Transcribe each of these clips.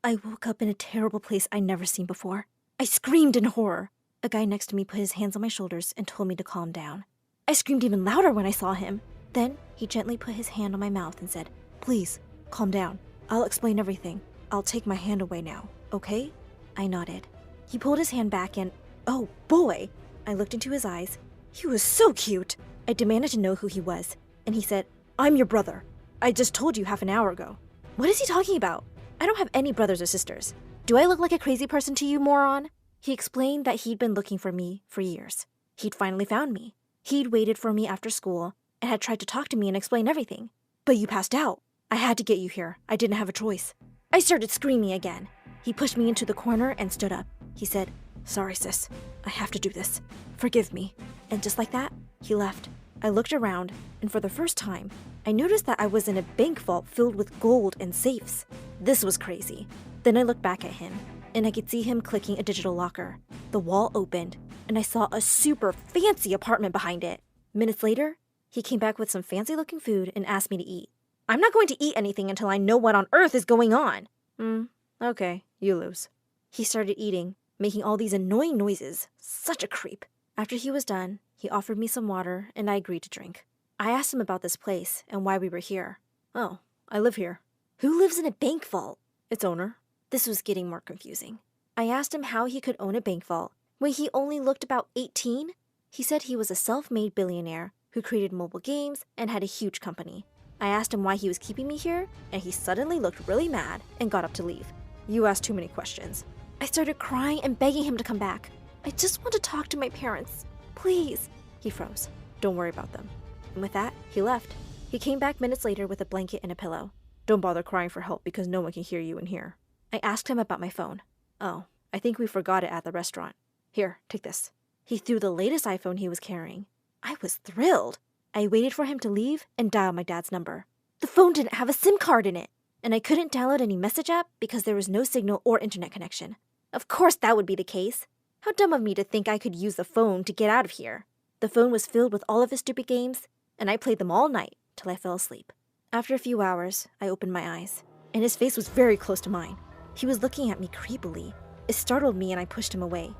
I woke up in a terrible place I'd never seen before. I screamed in horror. A guy next to me put his hands on my shoulders and told me to calm down. I screamed even louder when I saw him. Then he gently put his hand on my mouth and said, "Please, calm down. I'll explain everything. I'll take my hand away now, okay?" I nodded. He pulled his hand back and, oh boy! I looked into his eyes. He was so cute! I demanded to know who he was, and he said, "I'm your brother. I just told you half an hour ago." What is he talking about? I don't have any brothers or sisters. Do I look like a crazy person to you, moron? He explained that he'd been looking for me for years. He'd finally found me. He'd waited for me after school and had tried to talk to me and explain everything. But you passed out. I had to get you here. I didn't have a choice. I started screaming again. He pushed me into the corner and stood up. He said, "Sorry, sis. I have to do this. Forgive me." And just like that, he left. I looked around, and for the first time, I noticed that I was in a bank vault filled with gold and safes. This was crazy. Then I looked back at him, and I could see him clicking a digital locker. The wall opened, and I saw a super fancy apartment behind it. Minutes later, he came back with some fancy-looking food and asked me to eat. I'm not going to eat anything until I know what on earth is going on. Okay, you lose. He started eating, making all these annoying noises. Such a creep. After he was done, he offered me some water, and I agreed to drink. I asked him about this place and why we were here. "Oh, I live here." Who lives in a bank vault? Its owner. This was getting more confusing. I asked him how he could own a bank vault when he only looked about 18. He said he was a self-made billionaire who created mobile games and had a huge company. I asked him why he was keeping me here, and he suddenly looked really mad and got up to leave. You asked too many questions. I started crying and begging him to come back. I just want to talk to my parents. Please. He froze. Don't worry about them. And with that, he left. He came back minutes later with a blanket and a pillow. Don't bother crying for help because no one can hear you in here. I asked him about my phone. Oh, I think we forgot it at the restaurant. Here, take this. He threw the latest iPhone he was carrying. I was thrilled. I waited for him to leave and dialed my dad's number. The phone didn't have a SIM card in it, and I couldn't download any message app because there was no signal or internet connection. Of course that would be the case. How dumb of me to think I could use the phone to get out of here. The phone was filled with all of his stupid games, and I played them all night till I fell asleep. After a few hours, I opened my eyes, and his face was very close to mine. He was looking at me creepily. It startled me and I pushed him away.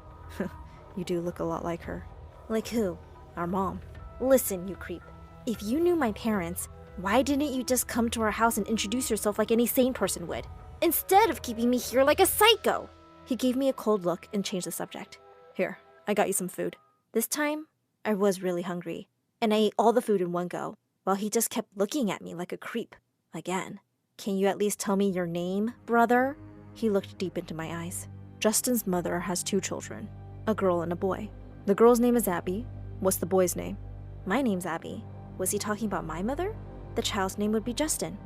You do look a lot like her. Like who? Our mom. Listen, you creep. If you knew my parents, why didn't you just come to our house and introduce yourself like any sane person would, instead of keeping me here like a psycho? He gave me a cold look and changed the subject. Here, I got you some food. This time, I was really hungry, and I ate all the food in one go, while he just kept looking at me like a creep. Again. Can you at least tell me your name, brother? He looked deep into my eyes. Justin's mother has 2 children, a girl and a boy. The girl's name is Abby. What's the boy's name? My name's Abby. Was he talking about my mother? The child's name would be Justin.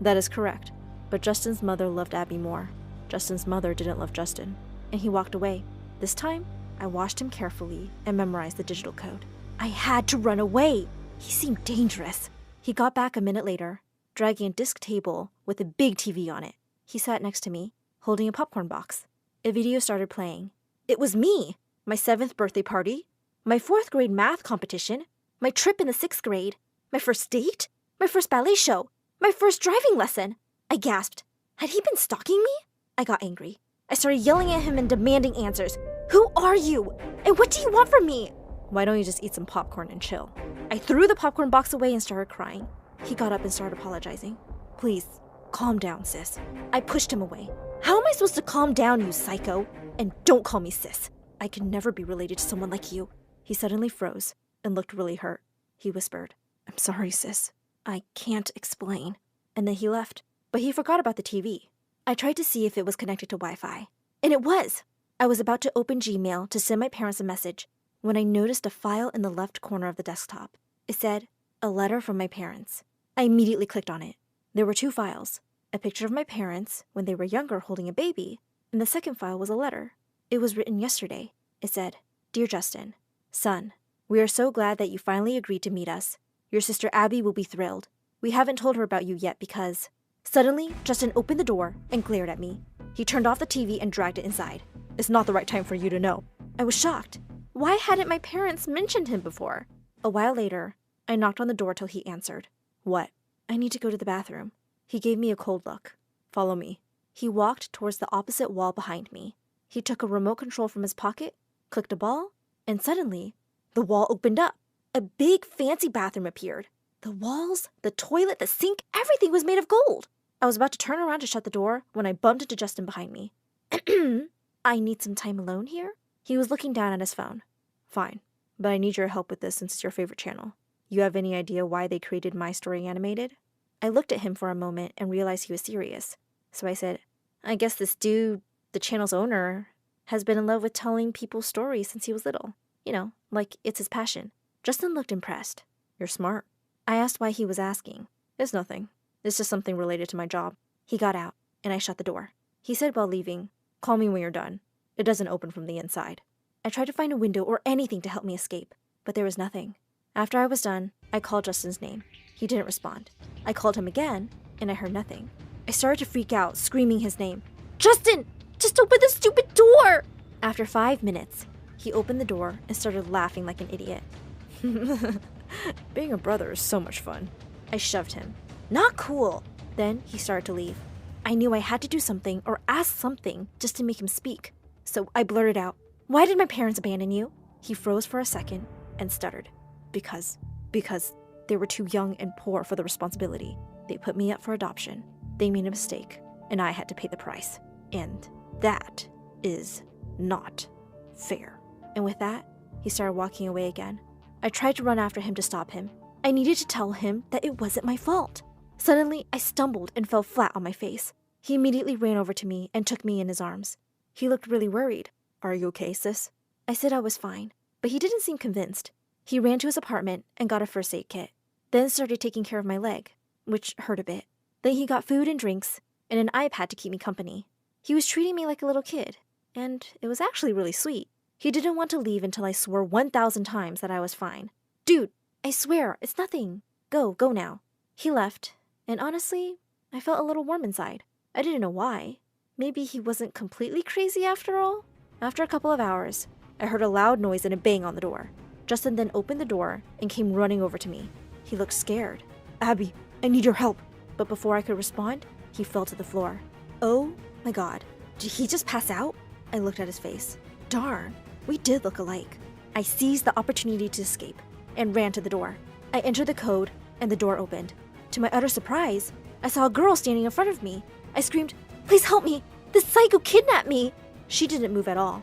That is correct, but Justin's mother loved Abby more. Justin's mother didn't love Justin, and he walked away. This time, I watched him carefully and memorized the digital code. I had to run away. He seemed dangerous. He got back a minute later, dragging a disc table with a big TV on it. He sat next to me, holding a popcorn box. A video started playing. It was me! My 7th birthday party, my 4th grade math competition, my trip in the 6th grade, my first date, my first ballet show, my first driving lesson. I gasped. Had he been stalking me? I got angry. I started yelling at him and demanding answers. Who are you? And what do you want from me? Why don't you just eat some popcorn and chill? I threw the popcorn box away and started crying. He got up and started apologizing. Please, calm down, sis. I pushed him away. How am I supposed to calm down, you psycho? And don't call me sis. I could never be related to someone like you. He suddenly froze and looked really hurt. He whispered, I'm sorry, sis. I can't explain. And then he left. But he forgot about the TV. I tried to see if it was connected to Wi-Fi. And it was! I was about to open Gmail to send my parents a message when I noticed a file in the left corner of the desktop. It said, a letter from my parents. I immediately clicked on it. There were 2 files. A picture of my parents when they were younger holding a baby, and the second file was a letter. It was written yesterday. It said, Dear Justin, Son, we are so glad that you finally agreed to meet us. Your sister Abby will be thrilled. We haven't told her about you yet because... Suddenly, Justin opened the door and glared at me. He turned off the TV and dragged it inside. It's not the right time for you to know. I was shocked. Why hadn't my parents mentioned him before? A while later, I knocked on the door till he answered. What? I need to go to the bathroom. He gave me a cold look. Follow me. He walked towards the opposite wall behind me. He took a remote control from his pocket, clicked a ball, and suddenly, the wall opened up. A big fancy bathroom appeared. The walls, the toilet, the sink, everything was made of gold. I was about to turn around to shut the door when I bumped into Justin behind me. I need some time alone here? He was looking down at his phone. Fine, but I need your help with this since it's your favorite channel. You have any idea why they created My Story Animated? I looked at him for a moment and realized he was serious. So I said, I guess this dude, the channel's owner, has been in love with telling people stories since he was little. You know, like it's his passion. Justin looked impressed. You're smart. I asked why he was asking. It's nothing. It's just something related to my job. He got out, and I shut the door. He said while leaving, call me when you're done. It doesn't open from the inside. I tried to find a window or anything to help me escape, but there was nothing. After I was done, I called Justin's name. He didn't respond. I called him again, and I heard nothing. I started to freak out, screaming his name. Justin! Just open the stupid door! After 5 minutes, he opened the door and started laughing like an idiot. Being a brother is so much fun. I shoved him. Not cool! Then he started to leave. I knew I had to do something or ask something just to make him speak. So I blurted out, why did my parents abandon you? He froze for a second and stuttered. Because they were too young and poor for the responsibility. They put me up for adoption. They made a mistake, and I had to pay the price. And that is not fair. And with that, he started walking away again. I tried to run after him to stop him. I needed to tell him that it wasn't my fault. Suddenly, I stumbled and fell flat on my face. He immediately ran over to me and took me in his arms. He looked really worried. Are you okay, sis? I said I was fine, but he didn't seem convinced. He ran to his apartment and got a first aid kit, then started taking care of my leg, which hurt a bit. Then he got food and drinks and an iPad to keep me company. He was treating me like a little kid, and it was actually really sweet. He didn't want to leave until I swore 1,000 times that I was fine. Dude, I swear, it's nothing. Go now. He left, and honestly, I felt a little warm inside. I didn't know why. Maybe he wasn't completely crazy after all? After a couple of hours, I heard a loud noise and a bang on the door. Justin then opened the door and came running over to me. He looked scared. Abby, I need your help. But before I could respond, he fell to the floor. Oh my God, did he just pass out? I looked at his face. Darn, we did look alike. I seized the opportunity to escape and ran to the door. I entered the code and the door opened. To my utter surprise, I saw a girl standing in front of me. I screamed, please help me! This psycho kidnapped me! She didn't move at all.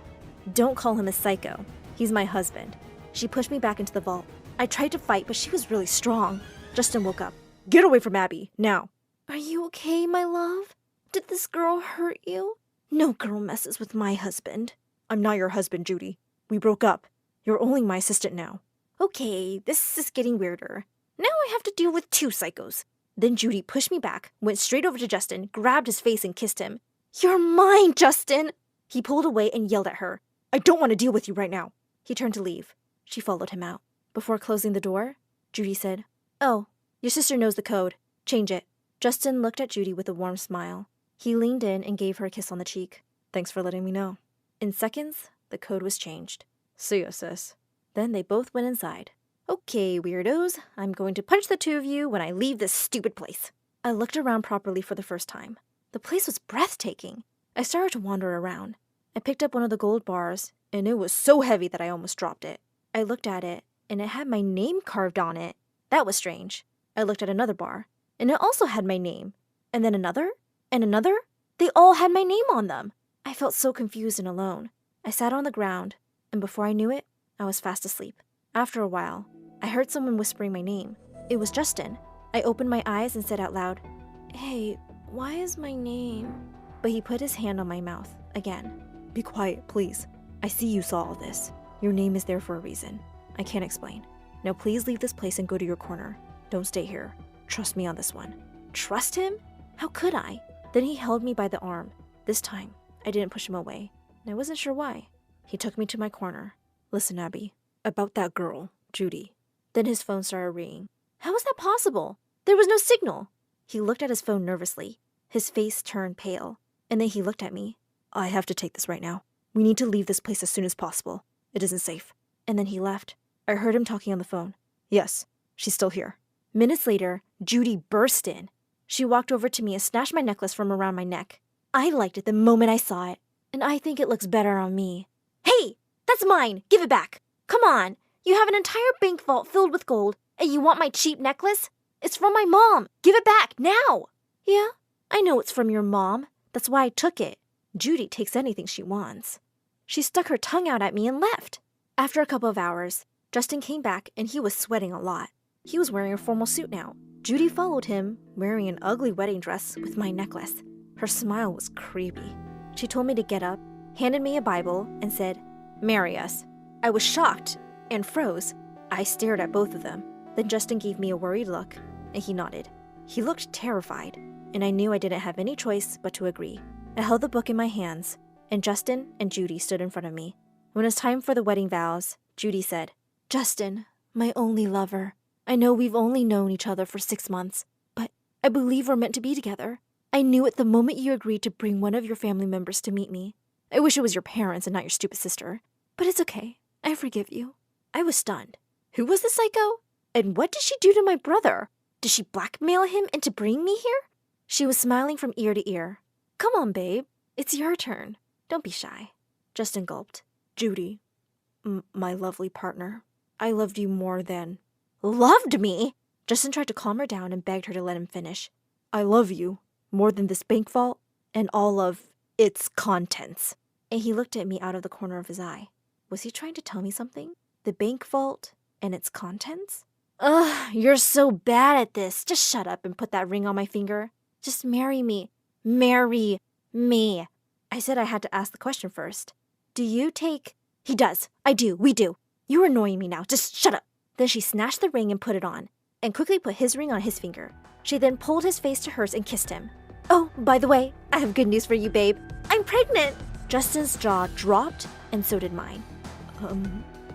Don't call him a psycho. He's my husband. She pushed me back into the vault. I tried to fight, but she was really strong. Justin woke up. Get away from Abby, now. Are you okay, my love? Did this girl hurt you? No girl messes with my husband. I'm not your husband, Judy. We broke up. You're only my assistant now. Okay, this is getting weirder. Now I have to deal with 2 psychos. Then Judy pushed me back, went straight over to Justin, grabbed his face and kissed him. You're mine, Justin! He pulled away and yelled at her. I don't want to deal with you right now. He turned to leave. She followed him out. Before closing the door, Judy said, Oh, your sister knows the code. Change it. Justin looked at Judy with a warm smile. He leaned in and gave her a kiss on the cheek. Thanks for letting me know. In seconds, the code was changed. See ya, sis. Then they both went inside. Okay, weirdos, I'm going to punch the 2 of you when I leave this stupid place. I looked around properly for the first time. The place was breathtaking. I started to wander around. I picked up one of the gold bars, and it was so heavy that I almost dropped it. I looked at it, and it had my name carved on it. That was strange. I looked at another bar, and it also had my name. And then another, and another. They all had my name on them. I felt so confused and alone. I sat on the ground, and before I knew it, I was fast asleep. After a while, I heard someone whispering my name. It was Justin. I opened my eyes and said out loud, Hey, why is my name? But he put his hand on my mouth again. Be quiet, please. I see you saw all this. Your name is there for a reason. I can't explain. Now please leave this place and go to your corner. Don't stay here. Trust me on this one. Trust him? How could I? Then he held me by the arm. This time, I didn't push him away, and I wasn't sure why. He took me to my corner. Listen, Abby, about that girl, Judy. Then his phone started ringing. How was that possible? There was no signal. He looked at his phone nervously. His face turned pale, and then he looked at me. I have to take this right now. We need to leave this place as soon as possible. It isn't safe. And then he left. I heard him talking on the phone. Yes, she's still here. Minutes later, Judy burst in. She walked over to me and snatched my necklace from around my neck. I liked it the moment I saw it, and I think it looks better on me. Hey, that's mine! Give it back! Come on! You have an entire bank vault filled with gold, and you want my cheap necklace? It's from my mom! Give it back, now! Yeah, I know it's from your mom. That's why I took it. Judy takes anything she wants. She stuck her tongue out at me and left. After a couple of hours, Justin came back and he was sweating a lot. He was wearing a formal suit now. Judy followed him, wearing an ugly wedding dress with my necklace. Her smile was creepy. She told me to get up, handed me a Bible, and said, "Marry us." I was shocked and froze. I stared at both of them. Then Justin gave me a worried look, and he nodded. He looked terrified, and I knew I didn't have any choice but to agree. I held the book in my hands, and Justin and Judy stood in front of me. When it was time for the wedding vows, Judy said, "Justin, my only lover, I know we've only known each other for 6 months, but I believe we're meant to be together. I knew it the moment you agreed to bring one of your family members to meet me. I wish it was your parents and not your stupid sister. But it's okay. I forgive you." I was stunned. Who was the psycho? And what did she do to my brother? Did she blackmail him into bringing me here? She was smiling from ear to ear. "Come on, babe. It's your turn. Don't be shy." Justin gulped. "Judy, my lovely partner, I loved you more than..." Loved me? Justin tried to calm her down and begged her to let him finish. "I love you more than this bank vault and all of its contents." And he looked at me out of the corner of his eye. Was he trying to tell me something? The bank vault and its contents? Ugh, you're so bad at this. Just shut up and put that ring on my finger. Just marry me. Marry me. I said I had to ask the question first. Do you take... He does. I do. We do. You're annoying me now. Just shut up. Then she snatched the ring and put it on, and quickly put his ring on his finger. She then pulled his face to hers and kissed him. "Oh, by the way, I have good news for you, babe. I'm pregnant." Justin's jaw dropped, and so did mine.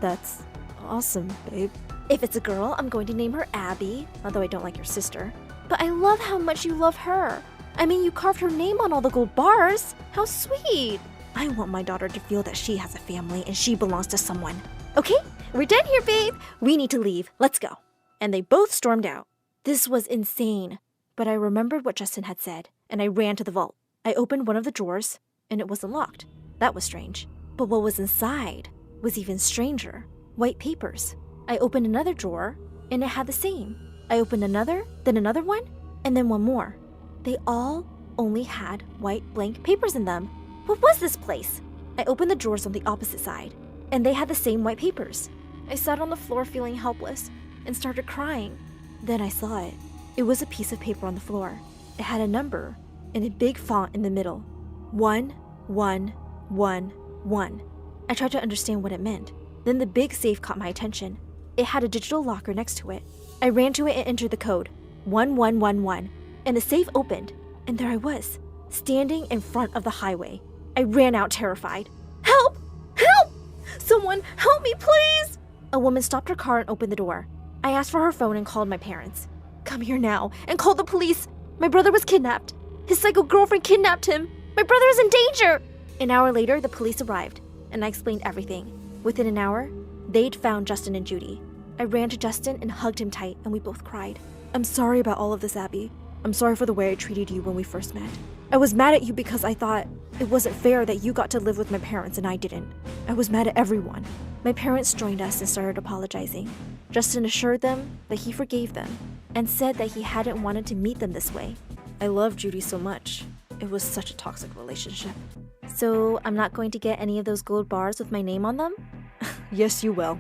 That's awesome, babe. If it's a girl, I'm going to name her Abby, although I don't like your sister. But I love how much you love her. I mean, you carved her name on all the gold bars. How sweet. I want my daughter to feel that she has a family and she belongs to someone. Okay, we're done here, babe. We need to leave. Let's go. And they both stormed out. This was insane. But I remembered what Justin had said, and I ran to the vault. I opened one of the drawers, and it wasn't locked. That was strange. But what was inside was even stranger. White papers. I opened another drawer, and it had the same. I opened another, then another one, and then one more. They all only had white blank papers in them. What was this place? I opened the drawers on the opposite side, and they had the same white papers. I sat on the floor feeling helpless and started crying. Then I saw it. It was a piece of paper on the floor. It had a number in a big font in the middle. 1111. I tried to understand what it meant. Then the big safe caught my attention. It had a digital locker next to it. I ran to it and entered the code, 1111, and the safe opened, and there I was, standing in front of the highway. I ran out terrified. "Help! Help! Someone help me, please!" A woman stopped her car and opened the door. I asked for her phone and called my parents. "Come here now and call the police. My brother was kidnapped. His psycho girlfriend kidnapped him. My brother is in danger." An hour later, the police arrived, and I explained everything. Within an hour, they'd found Justin and Judy. I ran to Justin and hugged him tight, and we both cried. "I'm sorry about all of this, Abby. I'm sorry for the way I treated you when we first met. I was mad at you because I thought it wasn't fair that you got to live with my parents and I didn't. I was mad at everyone." My parents joined us and started apologizing. Justin assured them that he forgave them and said that he hadn't wanted to meet them this way. I loved Judy so much. It was such a toxic relationship. So I'm not going to get any of those gold bars with my name on them? Yes, you will.